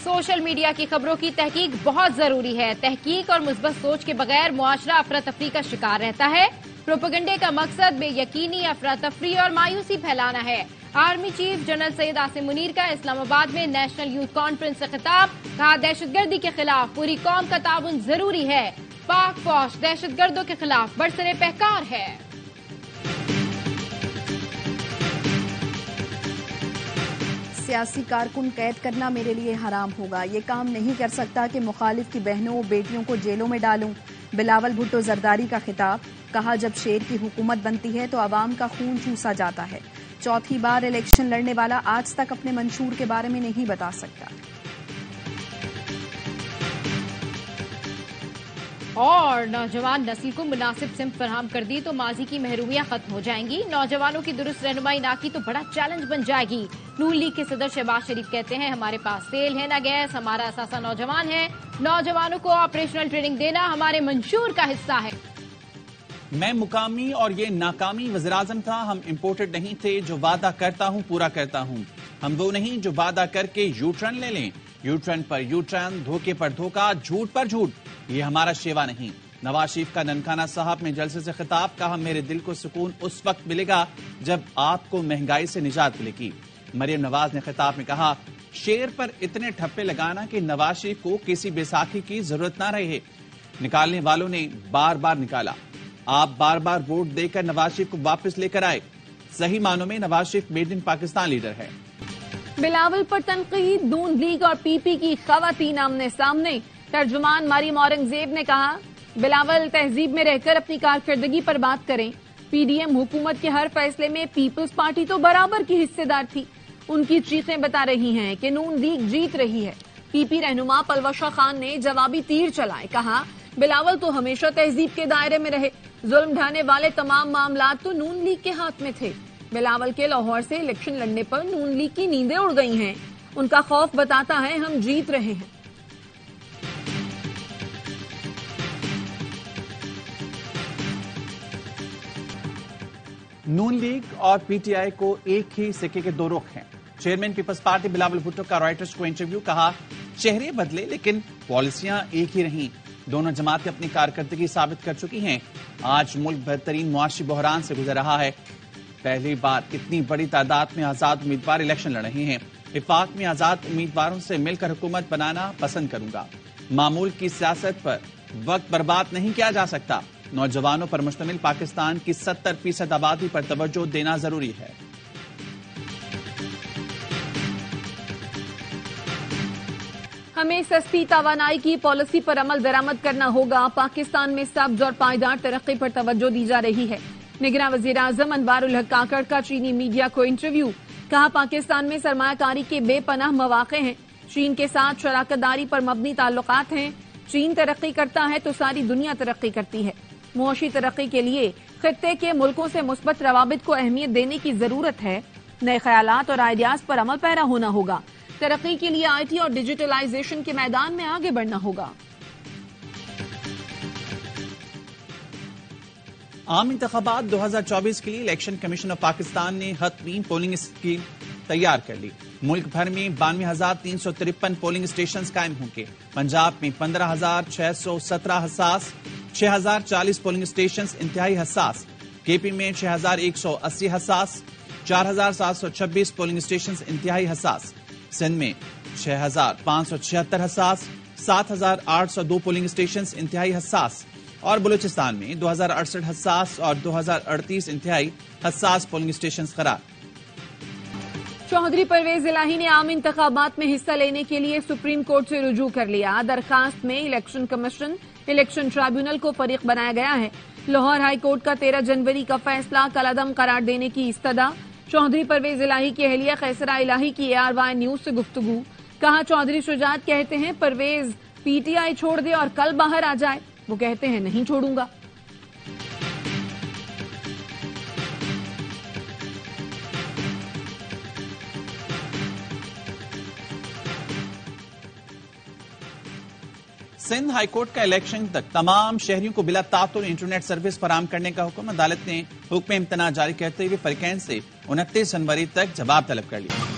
Social media की खबरों की तहकीक बहुत जरूरी है। तहकीक और मुस्बत सोच के बगैर मुआशरा अफरा तफरी का शिकार रहता है। प्रोपेगेंडे का मकसद बेयकीनी, अफरा तफरी और मायूसी फैलाना है। Army chief general Syed Asim Munir का इस्लामाबाद में नेशनल यूथ कॉन्फ्रेंस से खिताब। कहा, दहशतगर्दी के खिलाफ पूरी कौम का ताउन जरूरी है। पाक फौज दहशतगर्दों के खिलाफ बरसरे पहकार है। सियासी कारकुन कैद करना मेरे लिए हराम होगा। ये काम नहीं कर सकता कि मुखालिफ की बहनों बेटियों को जेलों में डालूं। बिलावल भुट्टो जरदारी का खिताब। कहा, जब शेर की हुकूमत बनती है तो आवाम का खून चूसा जाता है। चौथी बार इलेक्शन लड़ने वाला आज तक अपने मंशूर के बारे में नहीं बता सकता। और नौजवान नस्ल को मुनासिब सिमत फराहम कर दी तो माजी की महरूमियां खत्म हो जाएंगी। नौजवानों की दुरुस्त रहनुमाई ना की तो बड़ा चैलेंज बन जाएगी। नून लीग के सदर शहबाज शरीफ कहते हैं, हमारे पास तेल है ना गैस, हमारा असासा नौजवान है। नौजवानों को ऑपरेशनल ट्रेनिंग देना हमारे मंशूर का हिस्सा है। मैं मुकामी और ये नाकामी वज़ीर-ए-आज़म था। हम इम्पोर्टेड नहीं थे। जो वादा करता हूं पूरा करता हूं। हम वो नहीं जो वादा करके यू टर्न ले लें। यू टर्न पर यू टर्न, धोखे पर धोखा, झूठ पर झूठ, ये हमारा शेवा नहीं। नवाज शरीफ का ननकाना साहब में जलसे से खिताब। कहा, मेरे दिल को सुकून उस वक्त मिलेगा जब आपको महंगाई से निजात मिलेगी। मरियम नवाज ने खिताब में कहा, शेर पर इतने ठप्पे लगाना कि नवाज शरीफ को किसी बैसाखी की जरूरत ना रहे। निकालने वालों ने बार बार निकाला। आप बार बार वोट देकर नवाज शरीफ को वापस लेकर आए। सही मानों में Nawaz Sharif made in Pakistan leader है। बिलावल पर तनकीद। नून लीग और पीपी की खवातीन आमने सामने। तर्जुमान मरियम औरंगजेब ने कहा, बिलावल तहजीब में रहकर अपनी कारकर्दगी पर बात करें। पीडीएम हुकूमत के हर फैसले में पीपल्स पार्टी तो बराबर की हिस्सेदार थी। उनकी चीखें बता रही हैं कि नून लीग जीत रही है। पीपी रहनुमा पलवशा खान ने जवाबी तीर चलाए। कहा, बिलावल तो हमेशा तहजीब के दायरे में रहे। जुल्म ढाने वाले तमाम मामलात तो नून लीग के हाथ में थे। बिलावल के लाहौर से इलेक्शन लड़ने पर नून लीग की नींदें उड़ गई हैं। उनका खौफ बताता है हम जीत रहे हैं। नून लीग और पीटीआई को एक ही सिक्के के दो रुख हैं। Chairman Peoples Party Bilawal Bhutto का रॉयटर्स को इंटरव्यू। कहा, चेहरे बदले लेकिन पॉलिसियां एक ही रहीं। दोनों जमातें अपनी कारकर्दगी साबित कर चुकी हैं। आज मुल्क बेहतरीन मुआशी बहरान से गुजर रहा है। पहली बार इतनी बड़ी तादाद में आजाद उम्मीदवार इलेक्शन लड़ रहे हैं। इफाक में आजाद उम्मीदवारों से मिलकर हुकूमत बनाना पसंद करूंगा। मामूल की सियासत पर वक्त बर्बाद नहीं किया जा सकता। नौजवानों पर मुश्तमिल पाकिस्तान की 70% आबादी पर तवज्जो देना जरूरी है। हमें सस्ती तवानाई की पॉलिसी पर अमल दरामद करना होगा। पाकिस्तान में सब्ज और पायदार तरक्की पर तवज्जो दी जा रही है। निगरान वज़ीर-ए-आज़म अनवारुल हक काकड़ का चीनी मीडिया को इंटरव्यू। कहा, पाकिस्तान में सरमायाकारी के बेपनाह मौके हैं। चीन के साथ शराकतदारी पर मबनी ताल्लुकात हैं। चीन तरक्की करता है तो सारी दुनिया तरक्की करती है। मुआशी तरक्की के लिए खित्ते के मुल्कों से मुस्बत रवाबित को अहमियत देने की जरूरत है। नए ख्यालात और आइडियाज पर अमल पैरा होना होगा। तरक्की के लिए आईटी और डिजिटलाइजेशन के मैदान में आगे बढ़ना होगा। आम इंतखाबात 2024 के लिए इलेक्शन कमीशन ऑफ पाकिस्तान ने हतमी पोलिंग स्कीम तैयार कर ली। मुल्क भर में 92,353 पोलिंग स्टेशन कायम होंगे। पंजाब में 15,617 हसास, 6,040 पोलिंग स्टेशन इंतहाई हसास। केपी में 6,180 हसास, 4,726 पोलिंग स्टेशन इंतहाई हसास। सिंध में 6,576 हसास, 7,802 पोलिंग स्टेशन इंतहाई हसास और बलूचिस्तान में 2,068 हसास और 2,038 इंतहाई हसास पोलिंग स्टेशन करार। चौधरी परवेज इलाही ने आम इंतखाबात में हिस्सा लेने के लिए सुप्रीम कोर्ट से रुजू कर लिया। दरखास्त में इलेक्शन कमीशन, इलेक्शन ट्राइब्यूनल को फरीक बनाया गया है। लाहौर हाई कोर्ट का 13 जनवरी का फैसला कलअदम करार देने की इस्तदा। चौधरी परवेज इलाही की अहलिया खैसरा इलाही की ARY न्यूज से गुफ्तगू। कहा, चौधरी शुजात कहते हैं परवेज पीटीआई छोड़ दे और कल बाहर आ जाए। वो कहते हैं नहीं छोड़ूंगा। सिंध हाईकोर्ट का इलेक्शन तक तमाम शहरियों को बिला तातुल इंटरनेट सर्विस फराहम करने का हुक्म। अदालत ने हुक्म इम्तना जारी करते हुए फरीकैन से 29 जनवरी तक जवाब तलब कर लिया।